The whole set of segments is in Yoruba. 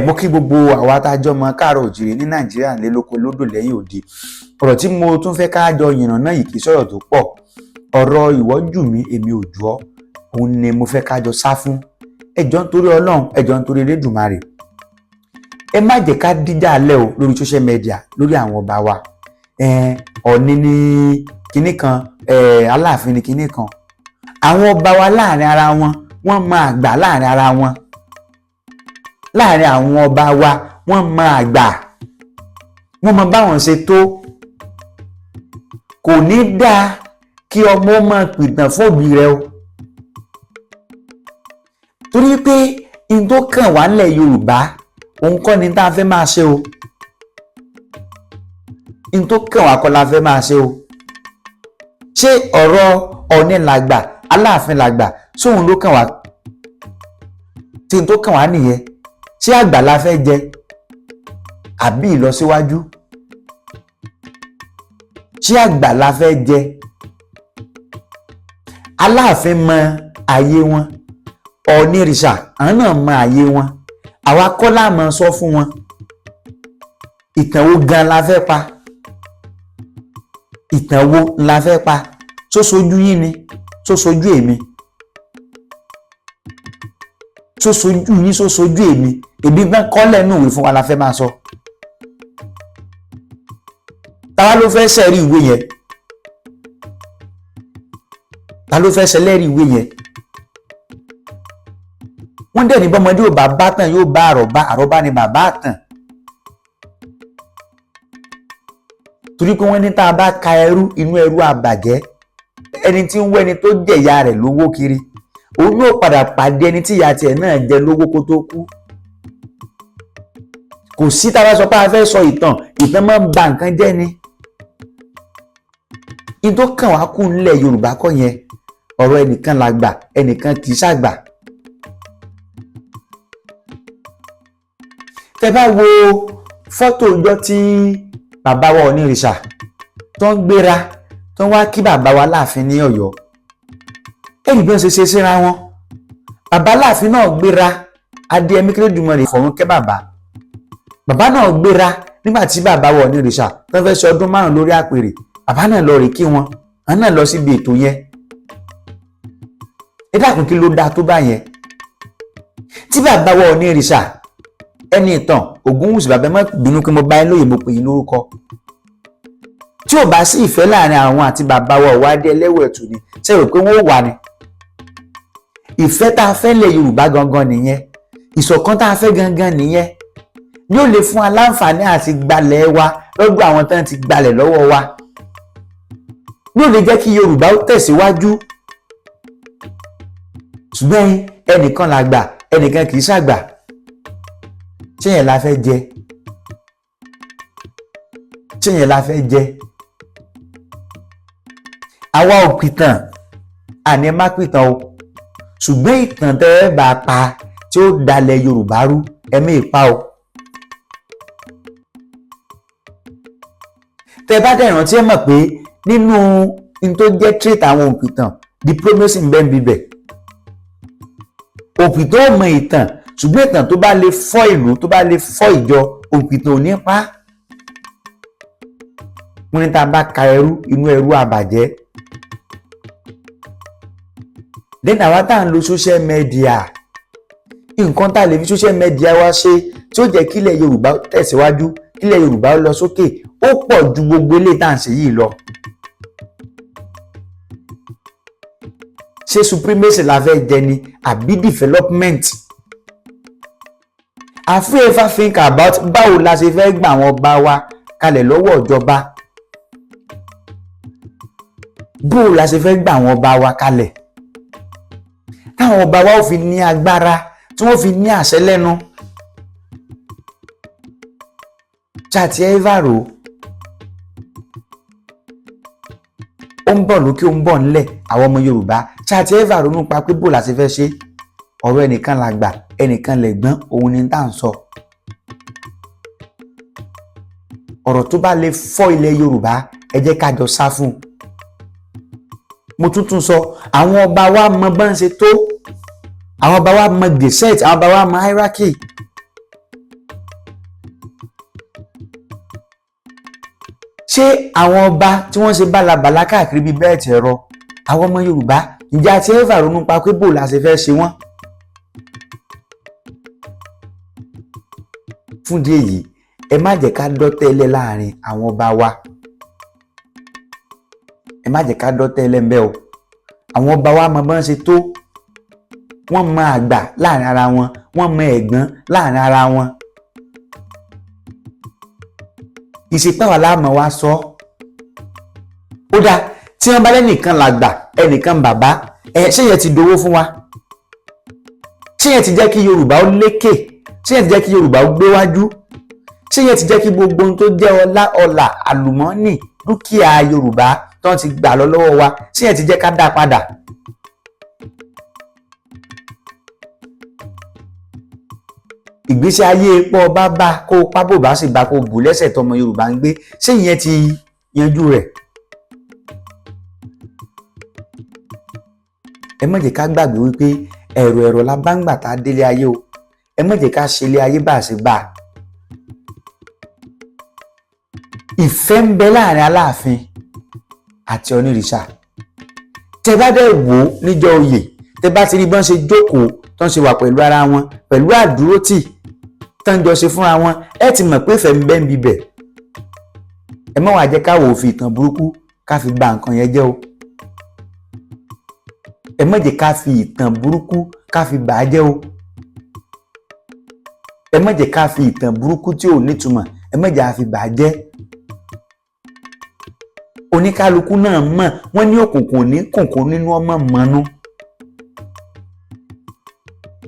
mo kí gbogbo àwa tá jọ mọ káàárọ̀ oòjíire ní Nàìjíríà lé lóko lódò lẹ́yìn òde. Ọ̀rọ̀ tí mo tún fẹ́ ká jọ yànnàná yìí kì í sọ̀rọ̀ tó pọ̀. Ọ̀rọ̀ ìwọ jù mí èmi ò jù ọ́, òun ni mo fẹ́ ká jọ sá fún. Ẹ jọ̀ọ́ nítorí Ọlọ́run, ẹ jọ̀ọ́ nítorí Elédùmarè. Ẹ má jẹ́ ká díjà alẹ́ o lórí social media lórí àwọn ọba wa. Ọ̀ọ̀ni ni kinní kan, Aláàfin ni kinní kan. Àwọn ọba wa láàrin ara wọn, wọ́n máa gbà láàrin ara wọn. Láàrin àwọn ọba wa, wọ́n máa gbà. Wọ́n mọ báwọn ṣe tó. Kò ní dáa kí ọmọ máa pìtàn fóbi rẹ o. Torí pé in tó kàn wá nílẹ̀ Yorùbá, òun kọ́ ni tá a fẹ́ máa ṣe o. In tó kàn wá kọ́ la fẹ́ máa ṣe o. Ṣé ọ̀rọ̀ Ọọ̀ni làgbà, Aláàfin làgbà, sóhun ló kàn wá? Tí in tó kàn wá nìyẹn. Ṣé àgbà la fẹ́ jẹ àbí ìlọsíwájú? Ṣé àgbà la fẹ́ jẹ? Aláàfin mọ ayé wọn, Ọ̀ọ̀nìrìṣà àwọn náà mọ ayé wọn. Àwa kọ́ la mọ̀ sọ fún wọn. Ìtàn wo gan la fẹ́ pa? Ìtàn wo la fẹ́ pa? Ṣó ṣojú yín ni? Ṣó ṣojú èmi? Ṣó ṣojú yín? Ṣó ṣojú èmi? Èmi bá kọ́lẹ̀ nù ìwé fún wa la fẹ́ máa sọ. Ta ló fẹ́ ṣẹ̀rí ìwé yẹn? Ta ló fẹ́ ṣẹlẹ́rí ìwé yẹn? Wọ́n dẹ̀ ní bọ́mọdé ò bá bá tàn yóò bá àrọ́bá, àrọ́bá ni bàbá àtàn. Torí pé wọ́n ní tá a bá ka ẹrú, inú ẹrú àbàjẹ́. Ẹni tí ń wọ́ ẹni tó jẹ̀yà rẹ̀ lówó kiri, òun yóò padà pàdé ẹni tí ìyá tiẹ̀ náà jẹ lówó kó tó kú. Kò sí tá a bá sọ pé a fẹ́ sọ ìtàn, ìtàn máa ń ba nǹkan jẹ́ ni. In tó kàn wá kù nílẹ̀ Yorùbá kọ́ yẹn. Ọ̀rọ̀ ẹnìkan làgbà, ẹnìkan kì í ṣàgbà. Tẹ́ bá wo fọ́tò ọjọ́ tí bàbá wa Ọ̀ọ̀nìrìṣà tó ń gbéra tó ń wá kí bàbá wa Láàfin ní Ọ̀yọ́. Ẹ̀yìn bí wọ́n ṣe síra wọn. Bàbá Láàfin náà gbéra, Adéyẹmí Kérédùmarè fọ̀run kẹ́ bàbá. Bàbá náà gbéra nígbà tí bàbá wa Ọ̀ọ̀nìrìṣà tó fẹ́ ṣe ọdún 5 lórí àpèrè. Bàbá náà lọ rè kí wọn, àwọn náà lọ síbi ètò yẹn. Ẹ dákun kí ló dáa tó bá yẹn? Tí bàbá wa Ọ̀ọ̀nìrìṣà ẹni ìtàn Ògúnwùsì, bàbá má bínú pé mo bá yín lóye, mo pè yín lórúkọ. Tí ò bá sí ìfẹ́ láàrin àwọn àti bàbá wa Ọ̀wádé Ẹlẹ́wù Ẹ̀tù ni, ṣé rò pé wọ́n wà ní? Ìfẹ́ tá a fẹ́ lẹ̀ Yorùbá gangan nìyẹn. Ìṣọ̀kan tá a fẹ́ gangan nìyẹn. Yóò lè fún aláǹfààní àti gbalẹ̀ wa lọ́dọ̀ àwọn tán ti gbalẹ̀ lọ́wọ́ wa. Yóò lè jẹ́ kí Yorùbá ó tẹ̀síwájú. Ṣùgbọ́n ẹnìkan làgbà, ẹnìkan kì í ṣàgbà. Ṣé yẹn la fẹ́ jẹ? Ṣé yẹn la fẹ́ jẹ? Àwa ò pìtàn, àní ẹ má pìtàn o. Ṣùgbọ́n ìtàn tẹ́ ẹ bá pa tí ó dalẹ̀ Yorùbá rú, ẹ mí pa o. Tẹ́ bá dẹ̀ rántí ẹ mọ̀ pé nínú in tó jẹ́ trait àwọn òpìtàn, diplomacy ń bẹ níbẹ̀. Òpìtàn ò mọ ìtàn, ṣùgbọ́n ìtàn tó bá lè fọ́ ìlú, tó bá lè fọ́ ìjọ, òpìtàn ò ní pa. Wọ́n ní tá a bá ka ẹrú, inú ẹrú àbàjẹ́. Then àwa tá à ń lo social media, nǹkan tá a lè fi social media wá ṣe tí ó jẹ́ kílẹ̀ Yorùbá tẹ̀síwájú, kílẹ̀ Yorùbá lọ sókè, ó pọ̀ ju gbogbo eléyìí tá à ń ṣe yìí lọ. Ṣé supremacy la fẹ́ jẹ ni àbí development? Have you ever think about báwo la ṣe fẹ́ gbà àwọn ọba wa kalẹ̀ lọ́wọ́ ìjọba? Báwo la ṣe fẹ́ gbà àwọn ọba wa kalẹ̀? Táwọn ọba wa ò fi ní agbára, tí wọ́n fi ní àṣẹ lẹ́nu. Ṣàtì ẹ́vàrò ó ń bọ̀ lókè, ó ń bọ̀ nílẹ̀ àwọn ọmọ Yorùbá. Ṣàtì ẹ́vàrò nípa pé bó la ṣe fẹ́ ṣe. Ọ̀rọ̀ ẹnìkan làgbà, ẹnìkan lẹ̀gbọ́n, òun ni tá à ń sọ. Ọ̀rọ̀ tó bá lè fọ́ ilẹ̀ Yorùbá, ẹ jẹ́ ká jọ sá fún. Mo tún sọ, àwọn ọba wa mọ bá ń ṣe tó. Àwọn ọba wa mọ gẹ̀ẹ́sẹ̀tì, àwọn ọba wa mọ hierarchy. ṣé àwọn ọba tí wọ́n ṣe bálabàlá káàkiri bíi bẹ́ẹ̀ tẹ̀rọ àwọn ọmọ Yorùbá ǹjẹ́ àti ẹ̀fà ronú pa pé bò la ṣe fẹ́ ṣe wọ́n? fún ìdí èyí ẹ má jẹ́ ká dọ́tẹ́lẹ̀ láàrin àwọn ọba wa, ẹ má jẹ́ ká dọ́tẹ́lẹ̀ ńbẹ̀ o. àwọn ọba wa mọ bọ́n ṣe tó, wọ́n mọ àgbà láàrin ara wọn, wọ́n mọ ẹ̀gbọ́n láàrin ara wọn. ìṣèpáwà láàmú wa sọ ó dáa tí wọ́n bá lẹ́nìkan làgbà ẹnìkan bàbá ṣé yẹn ti dowó fún wa? ṣé yẹn ti jẹ́ kí Yorùbá ó lékè? ṣé yẹn ti jẹ́ kí Yorùbá ó gbéwájú? ṣé yẹn ti jẹ́ kí gbogbo ohun tó jẹ́ ọlá àlùmọ́ọ́nì dúkìá Yorùbá tó ti gbà lọ lọ́wọ́ wa ṣé yẹn ti jẹ́ ká dá padà? ìgbésí ayé pọ̀ bá kó pábò bá sì bá kó bù lẹ́sẹ̀ tọmọ Yorùbá ń gbé ṣé ìyẹn ti yanjú rẹ̀? ẹ má jẹ́ ká gbàgbé wípé ẹ̀rọ la bá ń gbà tá a délé ayé o. ẹ má jẹ́ ká ṣe ilé ayé bá a ṣe bá a. ìfẹ́ ń bẹ láàrin Aláàfin àti Onírìṣà. tẹ bá dẹ̀ wò ó níjọ́ oyè, tẹ bá ti rí bọ́n ṣe jókòó tó ń ṣe wà pẹ̀lú ara wọn pẹ̀lú àdúrótì tó ń jọ ṣe fúnra wọn, ẹ ti mọ̀ pé ìfẹ́ ń bẹ ń bibẹ̀. ẹ má wá jẹ́ ká wò ó fi ìtàn burúkú ká fi bà nǹkan yẹn jẹ́ o. ẹ má jẹ́ ká fi ìtàn burúkú ká fi bà á jẹ́ o. ẹ má jẹ́ ká fi ìtàn burúkú tí ò nítumọ̀ ẹ má jẹ́ ká fi bà á jẹ́. oníkálukú náà mọ̀ wọ́n ní òkùnkùn ní kùnkùn nínú ọmọ mọ́nú.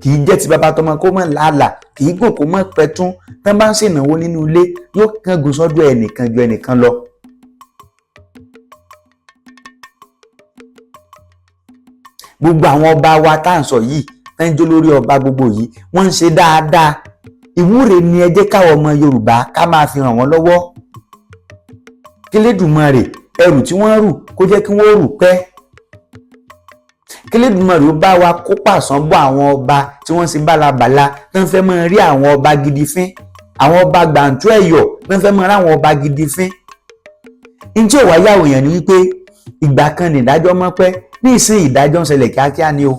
kì í jẹ́ ti bàbá tọmọ kó mọ̀ làálàá, kì í gùn kó mọ̀ pẹ̀tún. tán bá ń ṣènáwó nínú ilé yóò kángun sọ́dọ̀ ẹnìkan ju ẹnìkan lọ. gbogbo àwọn ọba wa tá à ń sọ yìí tán ń jó lórí ọba gbogbo yìí wọ́n ń ṣe dáadáa. ìwúre ni ẹ jẹ́ káwọn ọmọ Yorùbá ká máa fi ràn wọ́n lọ́wọ́. k'Elédùmarè ẹrù tí wọ́n rù kó jẹ́ kí wọ́n rù pẹ́. k'Elédùmarè ó bá wa kó pàṣán bọ́ àwọn ọba tí wọ́n ṣe bálabàla tó ń fẹ́ máa rí àwọn ọba gidi fín, àwọn ọba gbàǹtú ẹ̀yọ̀ tó ń fẹ́ máa rí àwọn ọba gidi fín. ní tí ò wá yàwó yẹn ni wípé ìgbà kan ní ìdájọ́ mọ́ pẹ́, ní ìsìn ìdájọ́ ń ṣẹlẹ̀ kíákíá ni o.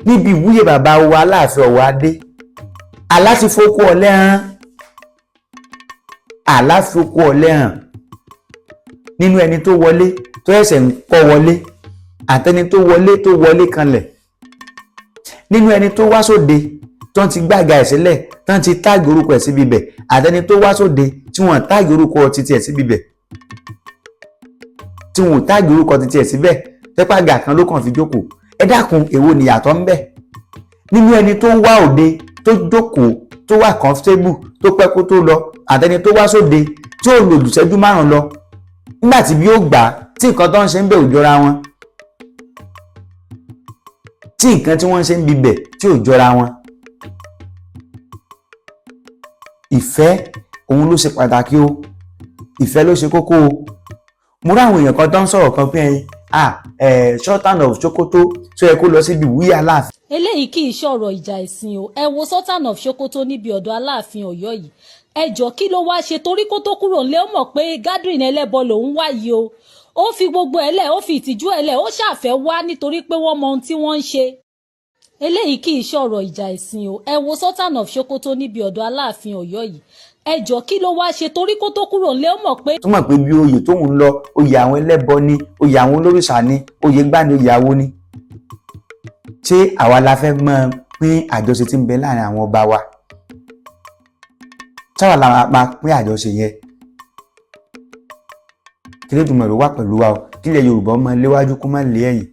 níbi ìwúyè bàbá wa Aláàfin Ọ̀wọ̀ Adé, àlá ti fokú ọ̀lẹ hàn, àlá fokú ọ̀lẹ hàn nínú ẹni tó wọlé tó ẹsẹ̀ ń kọ́ wọlé àtẹni tó wọlé kanlẹ̀, nínú ẹni tó wá sóde tó ń ti gbàgà ẹ̀ sílẹ̀ tó ń ti táàgì orúkọ ẹ̀ síbi bẹ̀ àtẹni tó wá sóde tí wọ́n táàgì orúkọ títí ẹ̀ síbi bẹ̀, tí wọ́n táàgì orúkọ títí ẹ̀ síbẹ̀ tẹ́pàgà kan ló kàn fi jókòó. ẹ dákun èwo nìyàtọ̀ ń bẹ nínú ẹni tó ń wá òde tó jókòó tó wà comfortable tó pẹ́ kó tó lọ àtẹni tó wá sóde tí ò lò jù ìṣẹ́jú 5 lọ nígbà tí bí ó gbà tí nǹkan tó ń ṣe ń bẹ̀ ò jọra wọn, tí nǹkan tí wọ́n ń ṣe ń bibẹ̀ tí ò jọra wọn. ìfẹ́ òun ló ṣe pàtàkì o, ìfẹ́ ló ṣe kókó o. mo rí àwọn èèyàn kan tó ń sọ̀rọ̀ kan pé Sultan of Sokoto tó yẹ kó lọ síbi ìwúyè Aláàfin. eléyìí kì í ṣọ̀rọ̀ ìjà ẹ̀sìn o. ẹ wo Sultan of Sokoto níbi ọ̀dọ̀ Aláàfin Ọ̀yọ́ yìí, ẹ jọ kí ló wáá ṣe? torí kó tó kúrò nílé ó mọ̀ pé gathering ẹlẹ́bọ lòún wá yìí o. ó fi gbogbo ẹlẹ́, ó fi ìtìjú ẹlẹ́, ó ṣàfẹ́ wá nítorí pé wọ́n mọ ohun tí wọ́n ń ṣe. eléyìí kì í ṣọ̀rọ̀ ìjà ẹ̀sìn o. ẹ wo Sultan of Sokoto níbi ọ̀dọ̀ Aláàfin Ọ̀yọ́ yìí, ẹ jọ kí ló wáá ṣe? torí kó tó kúrò nílé ó mọ̀ pé. tó mọ̀ pé bí oyè tóun lọ oyè àwọn ẹlẹ́bọ ni, oyè àwọn olórìṣà ni, oyè gbá ni, oyè àwo ni. ṣé àwa la fẹ́ mọ̀ pín àjọṣe tí ń bẹ láàrin àwọn ọba wa? sáwà la máa pín àjọṣe yẹn? k'Elédùmarè wà pẹ̀lú wa o, kílẹ̀ Yorùbá ọmọ léwájú kó má lé ẹ̀yìn.